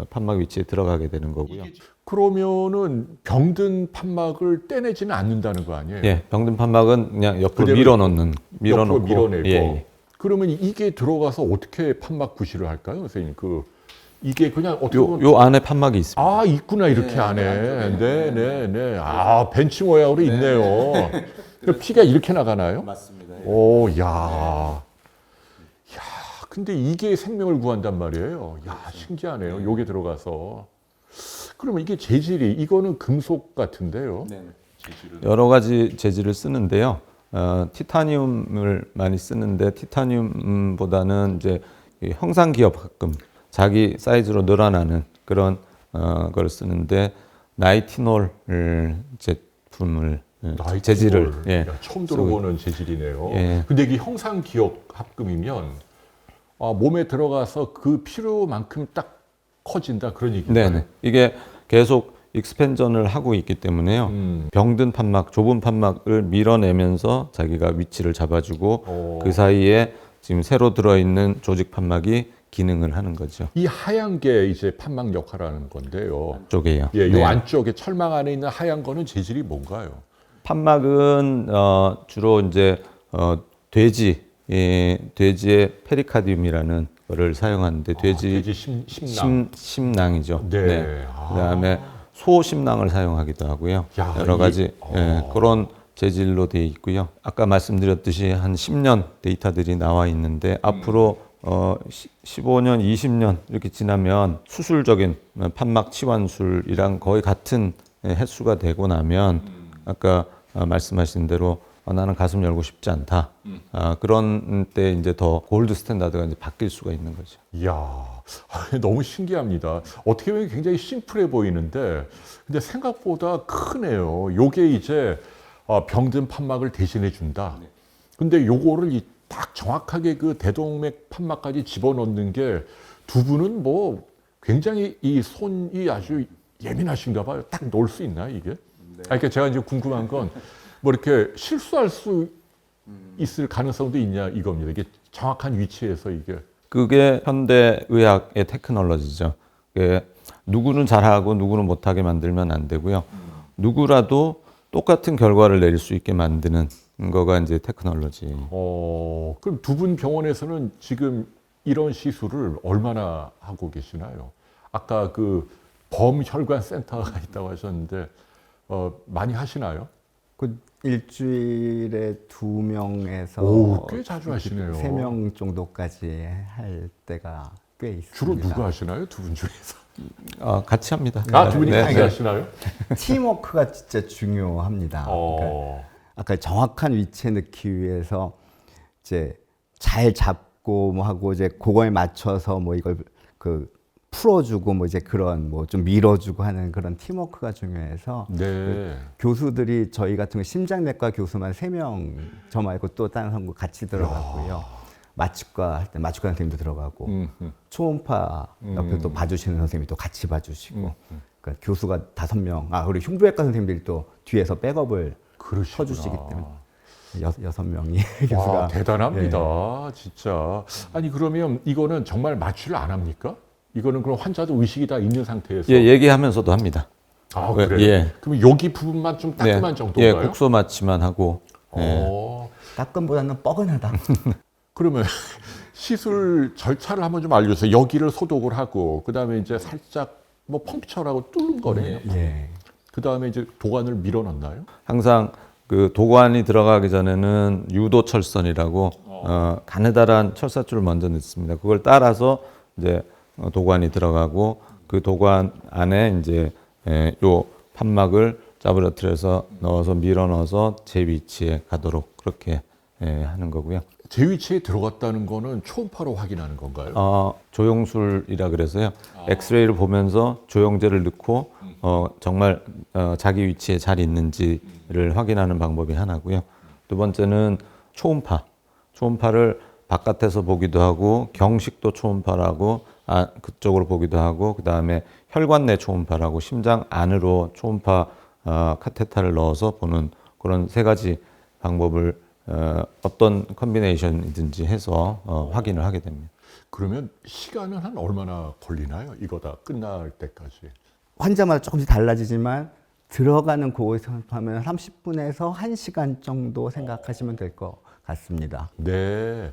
판막 위치에 들어가게 되는 거고요. 그러면은 병든 판막을 떼내지는 않는다는 거 아니에요? 예, 병든 판막은 그냥 옆으로 그대로 밀어놓는, 옆으로 밀어내고. 예. 그러면 이게 들어가서 어떻게 판막 구실을 할까요, 선생님? 이게 그냥 어떻게 보면 요 안에 판막이 있습니다. 아 있구나 이렇게 안에. 네. 아 벤치 모양으로 있네요. 그 피가 이렇게 나가나요? 맞습니다. 오, 야. 근데 이게 생명을 구한단 말이에요. 야, 신기하네요. 요게 들어가서. 그러면 이게 재질이 이거는 금속 같은데요. 여러 가지 재질을 쓰는데요. 티타늄을 많이 쓰는데 티타늄보다는 이제 이 형상기업합금, 자기 사이즈로 늘어나는 그런 걸 쓰는데 나이티놀 제품을 나이트볼. 재질을 야, 처음 들어보는 재질이네요. 예. 근데 이게 형상 기억 합금이면 몸에 들어가서 그 필요만큼 딱 커진다 그런 얘기인가요? 네네. 이게 계속 익스펜전을 하고 있기 때문에요. 병든 판막, 좁은 판막을 밀어내면서 자기가 위치를 잡아주고 그 사이에 지금 새로 들어있는 조직 판막이 기능을 하는 거죠. 이 하얀 게 이제 판막 역할을 하는 건데요. 쪽이에요. 예, 요 네. 안쪽에 철망 안에 있는 하얀 거는 재질이 뭔가요? 판막은 주로 이제 돼지의 페리카디움이라는 거를 사용하는데 돼지 돼지 심낭. 심낭이죠. 네. 그다음에 소 심낭을 사용하기도 하고요. 야, 여러 가지 그런 재질로 되어 있고요. 아까 말씀드렸듯이 한 10년 데이터들이 나와 있는데 앞으로 15년, 20년 이렇게 지나면 수술적인 판막 치환술이랑 거의 같은 횟수가 되고 나면 아까 말씀하신 대로 나는 가슴 열고 싶지 않다. 그런 때 이제 더 골드 스탠다드가 이제 바뀔 수가 있는 거죠. 이야, 너무 신기합니다. 어떻게 보면 굉장히 심플해 보이는데, 근데 생각보다 크네요. 요게 이제 병든 판막을 대신해 준다. 근데 요거를 딱 정확하게 그 대동맥 판막까지 집어넣는 게 두 분은 뭐 굉장히 이 손이 아주 예민하신가 봐요. 딱 넣을 수 있나요, 이게? 그러니까 제가 이제 궁금한 건 뭐 이렇게 실수할 수 있을 가능성도 있냐 이겁니다. 이게 정확한 위치에서 이게. 그게 현대 의학의 테크놀로지죠. 누구는 잘하고 누구는 못하게 만들면 안 되고요. 누구라도 똑같은 결과를 내릴 수 있게 만드는 거가 이제 테크놀로지. 그럼 두 분 병원에서는 지금 이런 시술을 얼마나 하고 계시나요? 아까 그 범혈관 센터가 있다고 하셨는데 많이 하시나요? 그 일주일에 2명에서 오, 꽤 자주 하시네요. 3명 정도까지 할 때가 꽤 있습니다. 주로 누가 하시나요? 두 분 중에서? 같이 합니다. 두 분이 네, 같이 네. 하시나요? 팀워크가 진짜 중요합니다. 그러니까 아까 정확한 위치에 넣기 위해서 이제 잘 잡고 뭐 하고 이제 그거에 맞춰서 뭐 이걸 그 풀어주고 뭐 이제 그런 뭐 좀 밀어주고 하는 그런 팀워크가 중요해서 네. 교수들이 저희 같은 경우 심장내과 교수만 3명 저 말고 또 다른 한국 같이 들어가고요. 마취과 할 때 마취과 선생님도 들어가고 초음파 옆에 또 봐주시는 선생님이 또 같이 봐주시고 그러니까 교수가 5명 그리고 흉부외과 선생님들이 또 뒤에서 백업을 그러시구나. 쳐주시기 때문에 6명이 와, 교수가 대단합니다. 진짜. 아니 그러면 이거는 정말 마취를 안 합니까? 이거는 그럼 환자도 의식이 다 있는 상태에서. 예, 얘기하면서도 합니다. 아, 그래요? 예. 그럼 여기 부분만 좀 따끔한 정도인가요? 예, 국소 마취만 하고. 따끔보다는 뻐근하다. 그러면 시술 절차를 한번 좀 알려주세요. 여기를 소독을 하고 그다음에 이제 살짝 뭐 펑크처라고 뚫는 거네요. 예. 그다음에 이제 도관을 밀어 넣나요? 항상 그 도관이 들어가기 전에는 유도철선이라고 가느다란 철사줄을 먼저 넣습니다. 그걸 따라서 이제 도관이 들어가고 그 도관 안에 이제 요 판막을 짜부러뜨려서 넣어서 밀어 넣어서 제 위치에 가도록 그렇게 하는 거고요. 제 위치에 들어갔다는 거는 초음파로 확인하는 건가요? 조영술이라 그래서요. 엑스레이를 보면서 조영제를 넣고 정말 자기 위치에 잘 있는지를 확인하는 방법이 하나고요. 두 번째는 초음파. 초음파를 바깥에서 보기도 하고 경식도 초음파라고 그쪽으로 보기도 하고 그다음에 혈관 내 초음파라고 심장 안으로 초음파 카테타를 넣어서 보는 그런 3가지 방법을 어떤 컨비네이션이든지 해서 확인을 하게 됩니다. 그러면 시간은 한 얼마나 걸리나요? 이거 다 끝날 때까지. 환자마다 조금씩 달라지지만 들어가는 그곳에서 하면 30분에서 1시간 정도 생각하시면 될 것 같습니다. 네.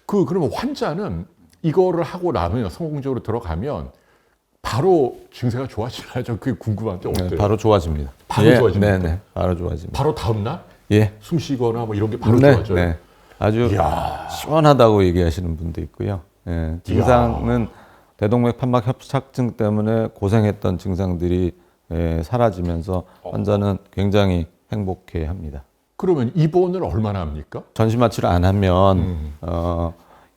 그러면 환자는 이거를 하고 나면 성공적으로 들어가면 바로 증세가 좋아지나요? 저 그게 궁금한데 어때요? 네, 바로 좋아집니다. 바로 좋아집니까? 네, 바로 좋아집니다. 바로 다음 날? 예. 숨 쉬거나 뭐 이런 게 바로 네, 좋아져요? 네. 아주 이야. 시원하다고 얘기하시는 분도 있고요. 예, 증상은 대동맥 판막 협착증 때문에 고생했던 증상들이 사라지면서 환자는 굉장히 행복해합니다. 그러면 입원을 얼마나 합니까? 전신 마취를 안 하면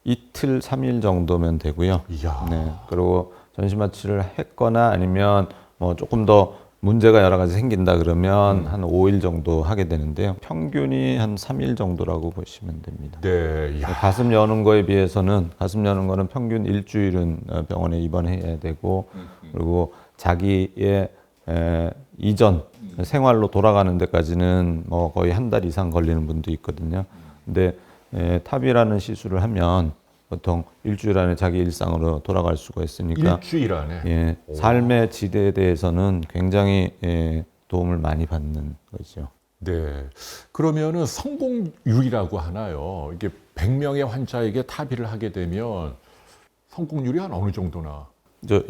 이틀, 3일 정도면 되고요. 이야. 네. 그리고 전신 마취를 했거나 아니면 뭐 조금 더 문제가 여러 가지 생긴다 그러면 한 5일 정도 하게 되는데요. 평균이 한 3일 정도라고 보시면 됩니다. 네. 이야. 가슴 여는 거에 비해서는 가슴 여는 거는 평균 일주일은 병원에 입원해야 되고 그리고 자기의 이전 생활로 돌아가는 데까지는 뭐 거의 한 달 이상 걸리는 분도 있거든요. 근데 탑이라는 시술을 하면 보통 일주일 안에 자기 일상으로 돌아갈 수가 있으니까 일주일 안에. 예, 삶의 질에 대해서는 굉장히 도움을 많이 받는 거죠. 네. 그러면은 성공률이라고 하나요? 이게 100명의 환자에게 탑의를 하게 되면 성공률이 한 어느 정도나?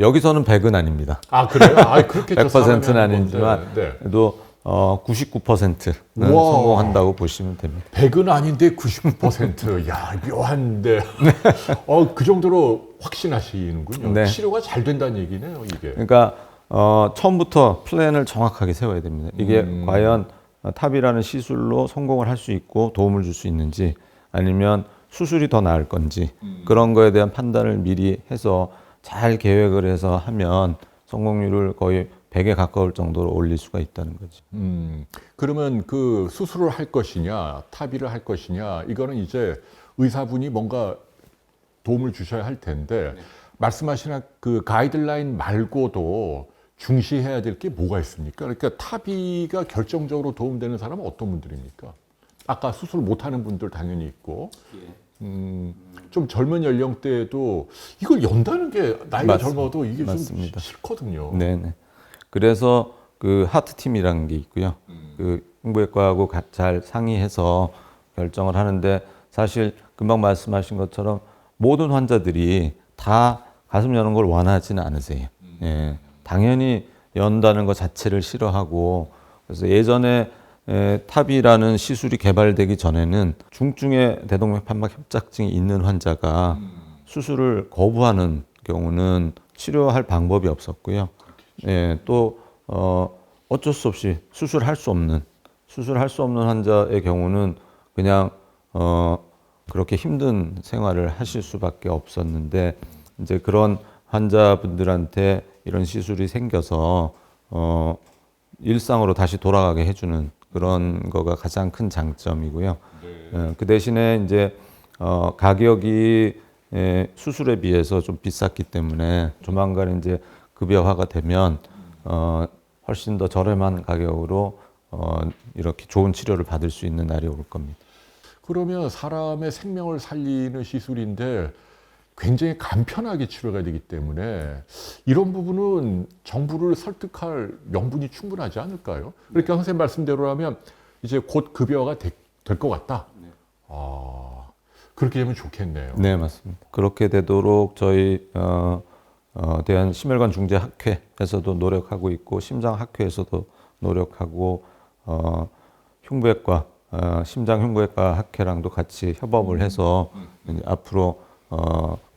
여기서는 100은 아닙니다. 아, 그래요? 아, 그렇게 100%는 아니지만 네. 그래도 99%는 우와. 성공한다고 보시면 됩니다. 100은 아닌데 99%. 야, 묘한데. 그 정도로 확신하시는군요. 네. 치료가 잘 된다는 얘기네요, 이게. 그러니까 처음부터 플랜을 정확하게 세워야 됩니다. 이게 과연 탑이라는 시술로 성공을 할 수 있고 도움을 줄 수 있는지 아니면 수술이 더 나을 건지 그런 거에 대한 판단을 미리 해서 잘 계획을 해서 하면 성공률을 거의 100에 가까울 정도로 올릴 수가 있다는 거죠. 그러면 그 수술을 할 것이냐, 탑의를 할 것이냐, 이거는 이제 의사분이 뭔가 도움을 주셔야 할 텐데, 말씀하신 그 가이드라인 말고도 중시해야 될 게 뭐가 있습니까? 그러니까 탑의가 결정적으로 도움되는 사람은 어떤 분들입니까? 아까 수술 못하는 분들 당연히 있고, 좀 젊은 연령대에도 이걸 연다는 게 나이가 젊어도 이게 맞습니다. 좀 싫거든요. 네네. 그래서 그 하트 팀이라는 게 있고요. 그 흉부외과하고 잘 상의해서 결정을 하는데 사실 금방 말씀하신 것처럼 모든 환자들이 다 가슴 여는 걸 원하지는 않으세요. 예. 당연히 연다는 것 자체를 싫어하고 그래서 예전에 탑이라는 시술이 개발되기 전에는 중증의 대동맥 판막 협착증이 있는 환자가 수술을 거부하는 경우는 치료할 방법이 없었고요. 예, 또 어쩔 수 없이 수술할 수 없는 환자의 경우는 그냥 그렇게 힘든 생활을 하실 수밖에 없었는데 이제 그런 환자분들한테 이런 시술이 생겨서 일상으로 다시 돌아가게 해주는 그런 거가 가장 큰 장점이고요. 그 대신에 이제 가격이 수술에 비해서 좀 비쌌기 때문에 조만간 이제 급여화가 되면 훨씬 더 저렴한 가격으로 이렇게 좋은 치료를 받을 수 있는 날이 올 겁니다. 그러면 사람의 생명을 살리는 시술인데 굉장히 간편하게 치료가 되기 때문에 이런 부분은 정부를 설득할 명분이 충분하지 않을까요? 그러니까 선생님 말씀대로라면 이제 곧 급여가 될 것 같다. 그렇게 되면 좋겠네요. 네, 맞습니다. 그렇게 되도록 저희 대한심혈관중재학회에서도 노력하고 있고 심장학회에서도 노력하고 흉부외과 심장흉부외과 학회랑도 같이 협업을 해서 이제 앞으로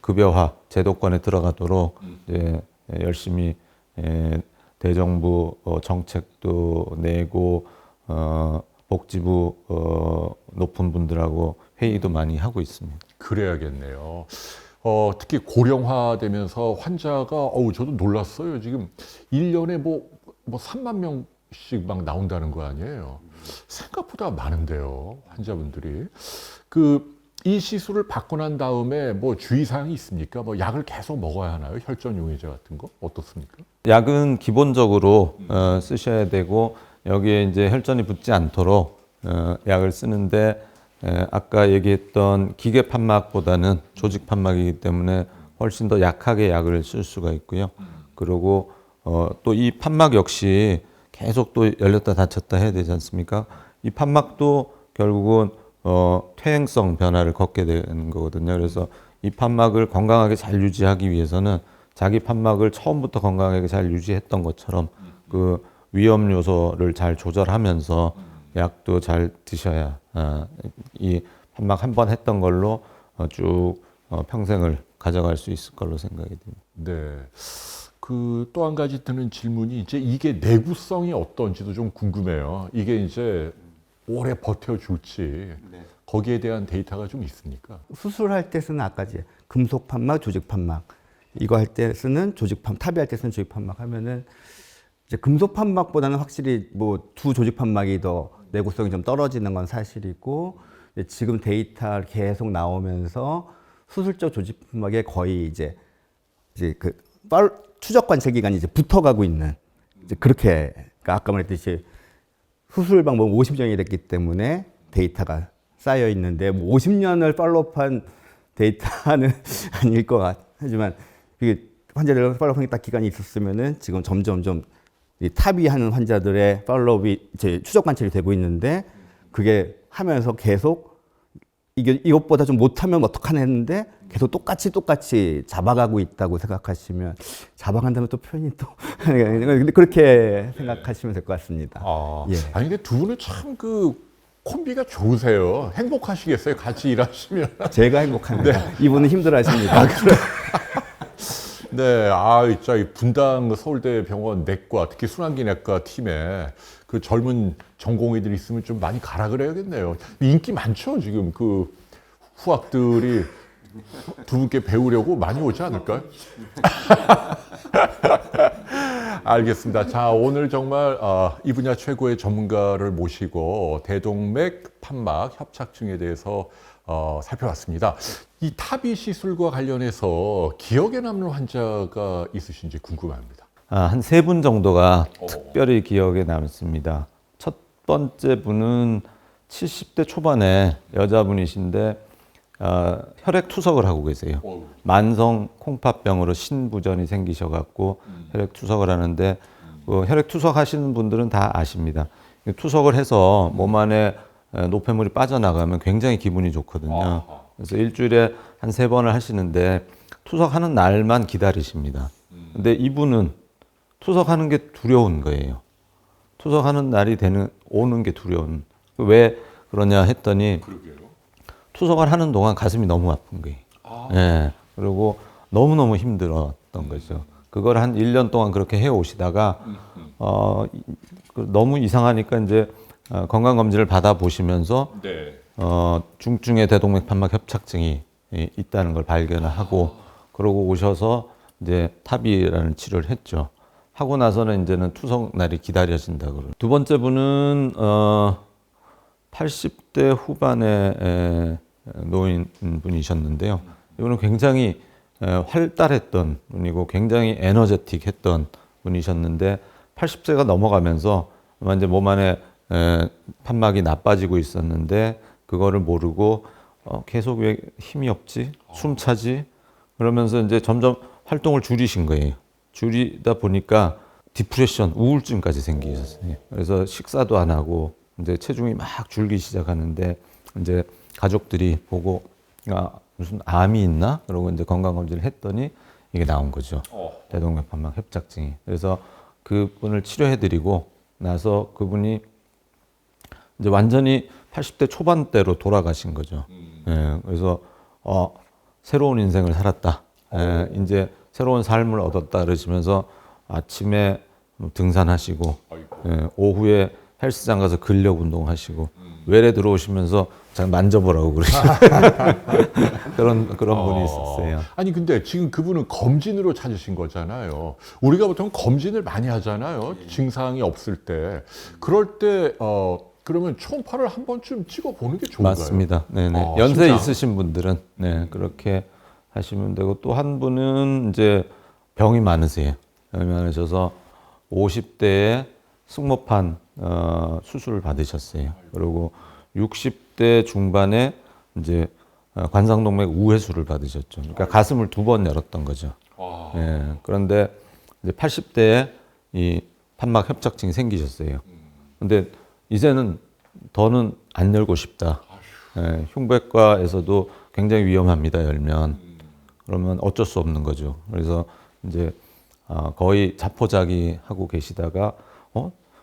급여화 제도권에 들어가도록 이제 열심히 대정부 정책도 내고 복지부 높은 분들하고 회의도 많이 하고 있습니다. 그래야겠네요. 특히 고령화되면서 환자가 저도 놀랐어요. 지금 1년에 뭐 3만 명씩 막 나온다는 거 아니에요. 생각보다 많은데요, 환자분들이. 이 시술을 받고 난 다음에 뭐 주의사항이 있습니까? 뭐 약을 계속 먹어야 하나요? 혈전 용해제 같은 거 어떻습니까? 약은 기본적으로 쓰셔야 되고 여기에 이제 혈전이 붙지 않도록 약을 쓰는데 아까 얘기했던 기계 판막보다는 조직 판막이기 때문에 훨씬 더 약하게 약을 쓸 수가 있고요. 그리고 또 이 판막 역시 계속 또 열렸다 닫혔다 해야 되지 않습니까? 이 판막도 결국은 퇴행성 변화를 겪게 되는 거거든요. 그래서 이 판막을 건강하게 잘 유지하기 위해서는 자기 판막을 처음부터 건강하게 잘 유지했던 것처럼 그 위험 요소를 잘 조절하면서 약도 잘 드셔야 이 판막 한 번 했던 걸로 쭉 평생을 가져갈 수 있을 걸로 생각이 됩니다. 네. 그 또 한 가지 드는 질문이 이제 이게 내구성이 어떤지도 좀 궁금해요. 이게 이제 오래 버텨줄지 거기에 대한 데이터가 좀 있습니까? 수술할 때 쓰는 아까 이제 금속 판막, 조직 판막 이거 할 때 쓰는 조직 판막, 탑의할 때 쓰는 조직 판막 하면은 이제 금속 판막보다는 확실히 뭐 두 조직 판막이 더 내구성이 좀 떨어지는 건 사실이고 지금 데이터 계속 나오면서 수술적 조직 판막에 거의 이제 그 추적 관찰 기간이 이제 붙어가고 있는 이제 그렇게 그러니까 아까 말했듯이 수술 방법 50년이 됐기 때문에 데이터가 쌓여 있는데 뭐 50년을 팔로우한 데이터는 아닐 것 하지만 이게 환자들 팔로우하기 딱 기간이 있었으면은 지금 점점 좀 탑의하는 환자들의 팔로우이 이제 추적 관찰이 되고 있는데 그게 하면서 계속 이것보다 좀 못하면 어떡하나 했는데 계속 똑같이 잡아가고 있다고 생각하시면 잡아간다면 또 표현이 또 근데 그렇게 생각하시면 될 것 같습니다. 예. 아니 근데 두 분은 참 그 콤비가 좋으세요. 행복하시겠어요? 같이 일하시면. 제가 행복합니다. 이분은 힘들어하십니다. 네, 진짜 이 분당 서울대병원 내과, 특히 순환기내과 팀에 그 젊은 전공의들 있으면 좀 많이 가라 그래야겠네요. 인기 많죠, 지금 그 후학들이 두 분께 배우려고 많이 오지 않을까요? 알겠습니다. 자, 오늘 정말 이 분야 최고의 전문가를 모시고 대동맥 판막 협착증에 대해서 살펴봤습니다. 이 탑이 시술과 관련해서 기억에 남는 환자가 있으신지 궁금합니다. 한 3분 정도가 특별히 기억에 남습니다. 첫 번째 분은 70대 초반에 여자분이신데 혈액 투석을 하고 계세요. 만성 콩팥병으로 신부전이 생기셔갖고 혈액 투석을 하는데 혈액 투석하시는 분들은 다 아십니다. 투석을 해서 몸 안에 노폐물이 빠져나가면 굉장히 기분이 좋거든요. 그래서 일주일에 한 3번을 하시는데 투석하는 날만 기다리십니다. 근데 이분은 투석하는 게 두려운 거예요. 투석하는 날이 오는 게 두려운. 왜 그러냐 했더니 투석을 하는 동안 가슴이 너무 아픈 거예요. 예. 그리고 너무너무 힘들었던 거죠. 그걸 한 1년 동안 그렇게 해 오시다가 너무 이상하니까 이제 건강검진을 받아보시면서 중증의 대동맥 판막 협착증이 있다는 걸 발견을 하고 그러고 오셔서 이제 탑이라는 치료를 했죠. 하고 나서는 이제는 투석 날이 기다려진다고. 두 번째 분은 80대 후반의 노인 분이셨는데요. 이분은 굉장히 활달했던 분이고 굉장히 에너제틱했던 분이셨는데 80세가 넘어가면서 이제 몸 안에 판막이 나빠지고 있었는데 그거를 모르고 계속 왜 힘이 없지? 숨 차지? 그러면서 이제 점점 활동을 줄이신 거예요. 줄이다 보니까 디프레션, 우울증까지 생기셨어요. 그래서 식사도 안 하고 이제 체중이 막 줄기 시작하는데 이제 가족들이 보고 무슨 암이 있나? 그러고 이제 건강검진을 했더니 이게 나온 거죠. 대동맥 판막 협착증이. 그래서 그분을 치료해드리고 나서 그분이 이제 완전히 80대 초반대로 돌아가신 거죠. 예, 그래서 새로운 인생을 살았다. 이제 새로운 삶을 얻었다 그러시면서 아침에 등산하시고 오후에 헬스장 가서 근력 운동하시고 외래 들어오시면서 잠깐 만져보라고 그러시고 그런 분이 있었어요. 아니 근데 지금 그분은 검진으로 찾으신 거잖아요. 우리가 보통 검진을 많이 하잖아요. 증상이 없을 때. 그럴 때 그러면 초음파를 한 번쯤 찍어보는 게 좋은가요? 맞습니다. 네네. 연세 진짜? 있으신 분들은 그렇게 하시면 되고 또 한 분은 이제 병이 많으세요. 병이 많으셔서 50대에 승모판 수술을 받으셨어요. 그리고 60대 중반에 이제 관상동맥 우회수를 받으셨죠. 그러니까 가슴을 2번 열었던 거죠. 예, 그런데 이제 80대에 이 판막 협착증이 생기셨어요. 근데 이제는 더는 안 열고 싶다. 예, 흉부외과에서도 굉장히 위험합니다, 열면. 그러면 어쩔 수 없는 거죠. 그래서 이제 거의 자포자기 하고 계시다가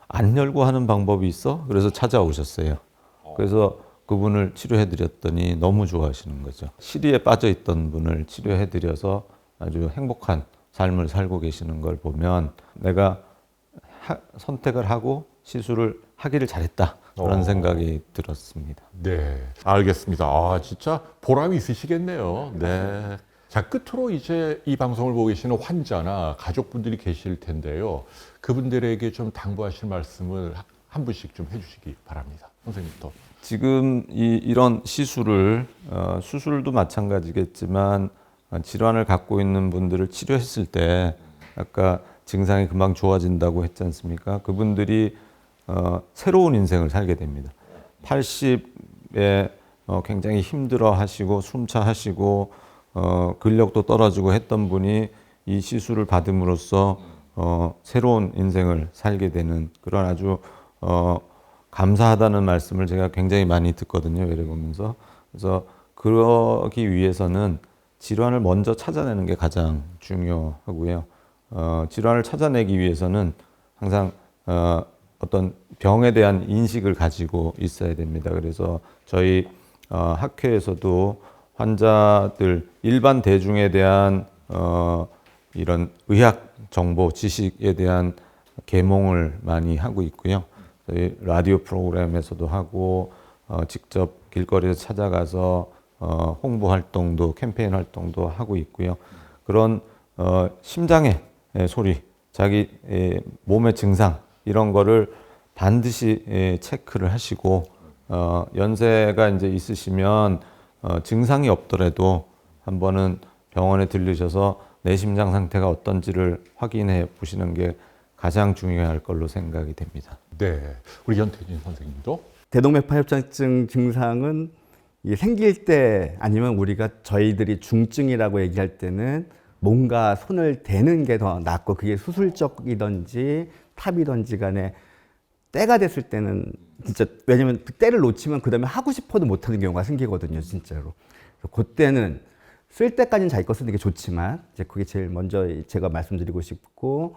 안 열고 하는 방법이 있어? 그래서 찾아오셨어요. 그래서 그분을 치료해드렸더니 너무 좋아하시는 거죠. 시리에 빠져있던 분을 치료해드려서 아주 행복한 삶을 살고 계시는 걸 보면 내가 선택을 하고 시술을 하기를 잘했다. 그런 생각이 들었습니다. 네, 알겠습니다. 아, 진짜 보람이 있으시겠네요. 네. 자, 끝으로 이제 이 방송을 보고 계시는 환자나 가족분들이 계실 텐데요. 그분들에게 좀 당부하실 말씀을 한 분씩 좀 해주시기 바랍니다. 선생님부터. 지금 이런 시술을 수술도 마찬가지겠지만 질환을 갖고 있는 분들을 치료했을 때 아까 증상이 금방 좋아진다고 했지 않습니까? 그분들이 새로운 인생을 살게 됩니다. 80에 굉장히 힘들어 하시고 숨차 하시고 근력도 떨어지고 했던 분이 이 시술을 받음으로써 새로운 인생을 살게 되는 그런 아주 감사하다는 말씀을 제가 굉장히 많이 듣거든요. 외래 보면서. 그래서 그러기 위해서는 질환을 먼저 찾아내는 게 가장 중요하고요. 질환을 찾아내기 위해서는 항상 어떤 병에 대한 인식을 가지고 있어야 됩니다. 그래서 저희 학회에서도 환자들, 일반 대중에 대한 이런 의학 정보, 지식에 대한 계몽을 많이 하고 있고요. 저희 라디오 프로그램에서도 하고 직접 길거리에서 찾아가서 홍보 활동도 캠페인 활동도 하고 있고요. 그런 심장의 소리, 자기 몸의 증상 이런 거를 반드시 체크를 하시고 연세가 이제 있으시면 증상이 없더라도 한 번은 병원에 들르셔서 내 심장 상태가 어떤지를 확인해 보시는 게 가장 중요할 걸로 생각이 됩니다. 네, 우리 연태진 선생님도. 대동맥파 협착증 증상은 이게 생길 때 아니면 우리가 저희들이 중증이라고 얘기할 때는 뭔가 손을 대는 게 더 낫고 그게 수술적이든지 탑이든지 간에 때가 됐을 때는 진짜 왜냐면 그 때를 놓치면 그 다음에 하고 싶어도 못하는 경우가 생기거든요, 진짜로. 그때는 쓸 때까지는 자기 거 쓰는 게 좋지만 이제 그게 제일 먼저 제가 말씀드리고 싶고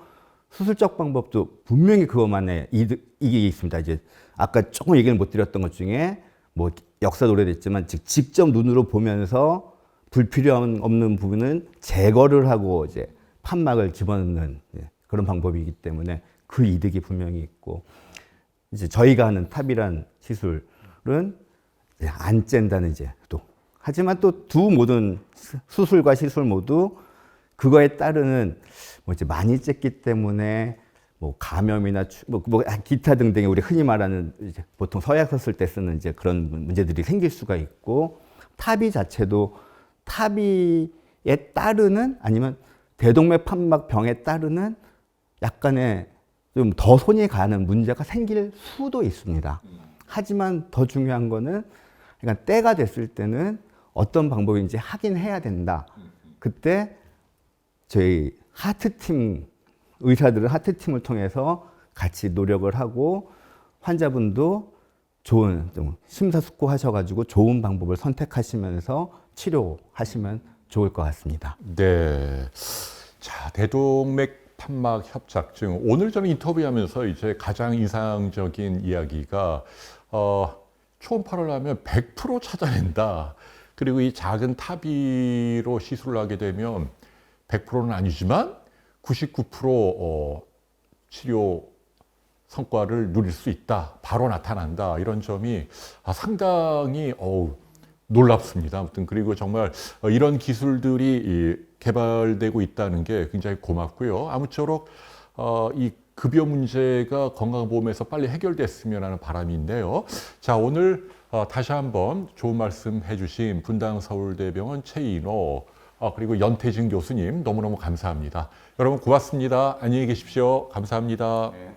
수술적 방법도 분명히 그것만의 이게 있습니다. 이제 아까 조금 얘기를 못 드렸던 것 중에 뭐 역사도 오래됐지만 직접 눈으로 보면서 불필요한 없는 부분은 제거를 하고 이제 판막을 집어넣는 그런 방법이기 때문에 그 이득이 분명히 있고 이제 저희가 하는 탑이란 시술은 안 짠다는 이제 또 하지만 또 두 모든 수술과 시술 모두 그거에 따르는 뭐 이제 많이 쬐기 때문에 뭐 감염이나 뭐 기타 등등의 우리 흔히 말하는 이제 보통 서약서 쓸 때 쓰는 이제 그런 문제들이 생길 수가 있고 탑이 자체도 탑이에 따르는 아니면 대동맥 판막 병에 따르는 약간의 좀 더 손이 가는 문제가 생길 수도 있습니다. 하지만 더 중요한 거는 그러니까 때가 됐을 때는 어떤 방법인지 하긴 해야 된다. 그때 저희 하트팀 의사들은 하트팀을 통해서 같이 노력을 하고 환자분도 좋은 좀 심사숙고하셔가지고 좋은 방법을 선택하시면서 치료하시면 좋을 것 같습니다. 네. 자, 대동맥 판막 협착증. 오늘 저는 인터뷰하면서 이제 가장 인상적인 이야기가 초음파를 하면 100% 찾아낸다. 그리고 이 작은 타비로 시술을 하게 되면 100%는 아니지만 99% 치료 성과를 누릴 수 있다. 바로 나타난다. 이런 점이 상당히 놀랍습니다. 아무튼 그리고 정말 이런 기술들이 개발되고 있다는 게 굉장히 고맙고요. 아무쪼록 이 급여 문제가 건강보험에서 빨리 해결됐으면 하는 바람이 있네요. 자, 오늘 다시 한번 좋은 말씀 해주신 분당서울대병원 최인호 그리고 연태진 교수님 너무너무 감사합니다. 여러분 고맙습니다. 안녕히 계십시오. 감사합니다. 네.